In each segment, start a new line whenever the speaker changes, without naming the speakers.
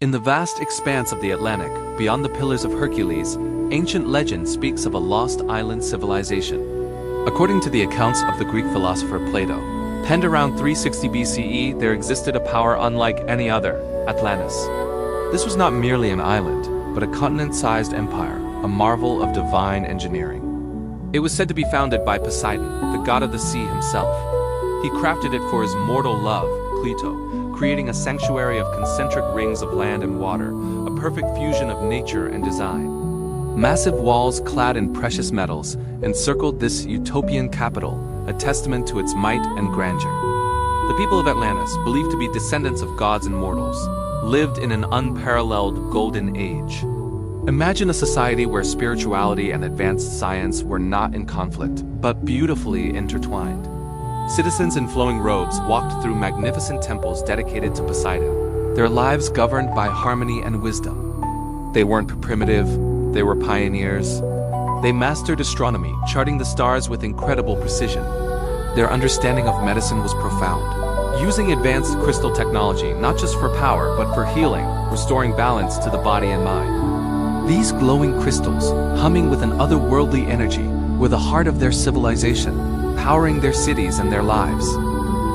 In the vast expanse of the Atlantic, beyond the Pillars of Hercules, ancient legend speaks of a lost island civilization. According to the accounts of the Greek philosopher Plato, penned around 360 BCE, there existed a power unlike any other, Atlantis. This was not merely an island, but a continent-sized empire, a marvel of divine engineering. It was said to be founded by Poseidon, the god of the sea himself. He crafted it for his mortal love, Plato, creating a sanctuary of concentric rings of land and water, a perfect fusion of nature and design. Massive walls clad in precious metals encircled this utopian capital, a testament to its might and grandeur. The people of Atlantis, believed to be descendants of gods and mortals, lived in an unparalleled golden age. Imagine a society where spirituality and advanced science were not in conflict, but beautifully intertwined. Citizens in flowing robes walked through magnificent temples dedicated to Poseidon, their lives governed by harmony and wisdom. They weren't primitive, they were pioneers. They mastered astronomy, charting the stars with incredible precision. Their understanding of medicine was profound, using advanced crystal technology not just for power but for healing, restoring balance to the body and mind. These glowing crystals, humming with an otherworldly energy, were the heart of their civilization, powering their cities and their lives.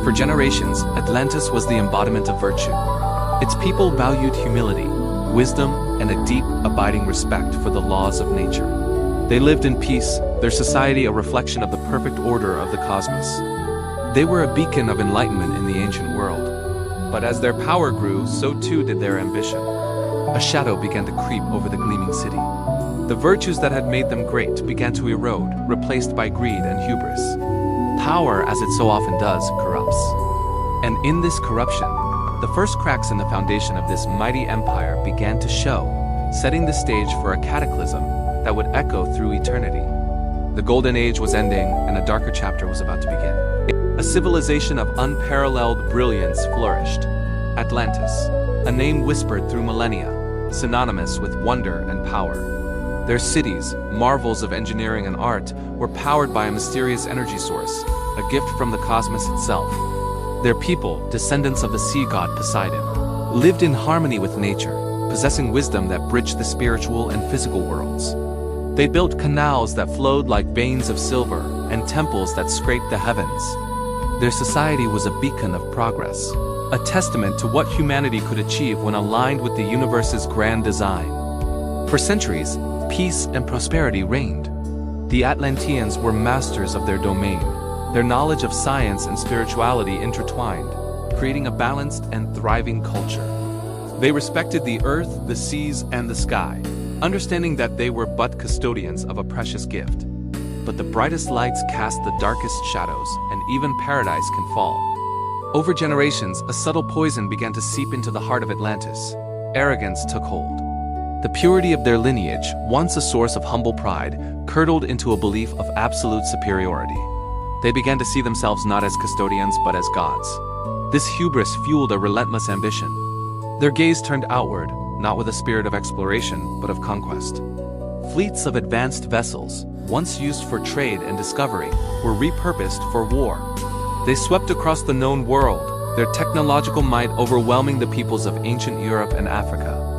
For generations, Atlantis was the embodiment of virtue. Its people valued humility, wisdom, and a deep, abiding respect for the laws of nature. They lived in peace, their society a reflection of the perfect order of the cosmos. They were a beacon of enlightenment in the ancient world. But as their power grew, so too did their ambition. A shadow began to creep over the gleaming city. The virtues that had made them great began to erode, replaced by greed and hubris. Power, as it so often does, corrupts. And in this corruption, the first cracks in the foundation of this mighty empire began to show, setting the stage for a cataclysm that would echo through eternity. The Golden Age was ending, and a darker chapter was about to begin. A civilization of unparalleled brilliance flourished. Atlantis, a name whispered through millennia, synonymous with wonder and power. Their cities, marvels of engineering and art, were powered by a mysterious energy source, a gift from the cosmos itself. Their people, descendants of the sea god Poseidon, lived in harmony with nature, possessing wisdom that bridged the spiritual and physical worlds. They built canals that flowed like veins of silver and temples that scraped the heavens. Their society was a beacon of progress, a testament to what humanity could achieve when aligned with the universe's grand design. For centuries, peace and prosperity reigned. The Atlanteans were masters of their domain, their knowledge of science and spirituality intertwined, creating a balanced and thriving culture. They respected the earth, the seas, and the sky, understanding that they were but custodians of a precious gift. But the brightest lights cast the darkest shadows, and even paradise can fall. Over generations, a subtle poison began to seep into the heart of Atlantis. Arrogance took hold. The purity of their lineage, once a source of humble pride, curdled into a belief of absolute superiority. They began to see themselves not as custodians but as gods. This hubris fueled a relentless ambition. Their gaze turned outward, not with a spirit of exploration but of conquest. Fleets of advanced vessels, once used for trade and discovery, were repurposed for war. They swept across the known world, their technological might overwhelming the peoples of ancient Europe and Africa.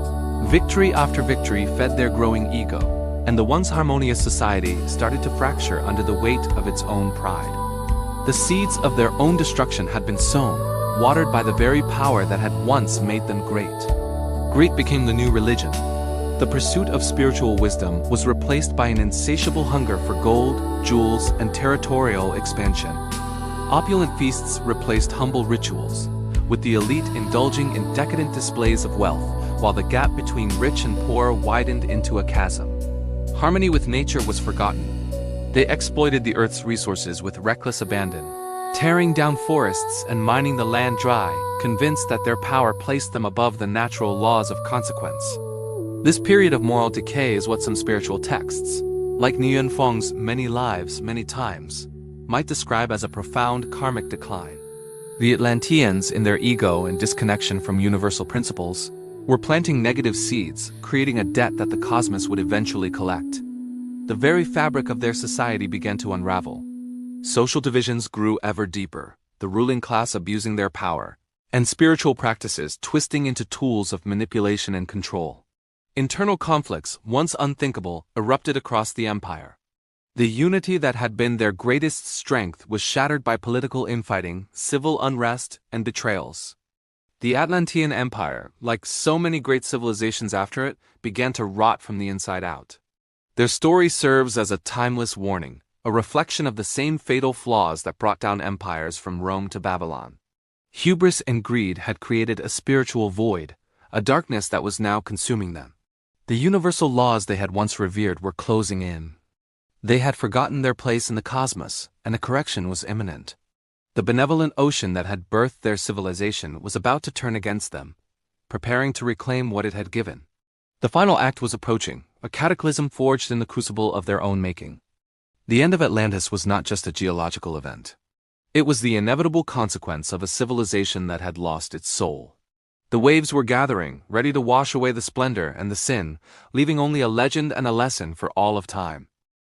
Victory after victory fed their growing ego, and the once harmonious society started to fracture under the weight of its own pride. The seeds of their own destruction had been sown, watered by the very power that had once made them great. Greed became the new religion. The pursuit of spiritual wisdom was replaced by an insatiable hunger for gold, jewels, and territorial expansion. Opulent feasts replaced humble rituals, with the elite indulging in decadent displays of wealth, while the gap between rich and poor widened into a chasm. Harmony with nature was forgotten. They exploited the earth's resources with reckless abandon, tearing down forests and mining the land dry, convinced that their power placed them above the natural laws of consequence. This period of moral decay is what some spiritual texts, like Nguyen Fong's Many Lives, Many Times, might describe as a profound karmic decline. The Atlanteans, in their ego and disconnection from universal principles, were planting negative seeds, creating a debt that the cosmos would eventually collect. The very fabric of their society began to unravel. Social divisions grew ever deeper, the ruling class abusing their power, and spiritual practices twisting into tools of manipulation and control. Internal conflicts, once unthinkable, erupted across the empire. The unity that had been their greatest strength was shattered by political infighting, civil unrest, and betrayals. The Atlantean Empire, like so many great civilizations after it, began to rot from the inside out. Their story serves as a timeless warning, a reflection of the same fatal flaws that brought down empires from Rome to Babylon. Hubris and greed had created a spiritual void, a darkness that was now consuming them. The universal laws they had once revered were closing in. They had forgotten their place in the cosmos, and a correction was imminent. The benevolent ocean that had birthed their civilization was about to turn against them, preparing to reclaim what it had given. The final act was approaching, a cataclysm forged in the crucible of their own making. The end of Atlantis was not just a geological event. It was the inevitable consequence of a civilization that had lost its soul. The waves were gathering, ready to wash away the splendor and the sin, leaving only a legend and a lesson for all of time.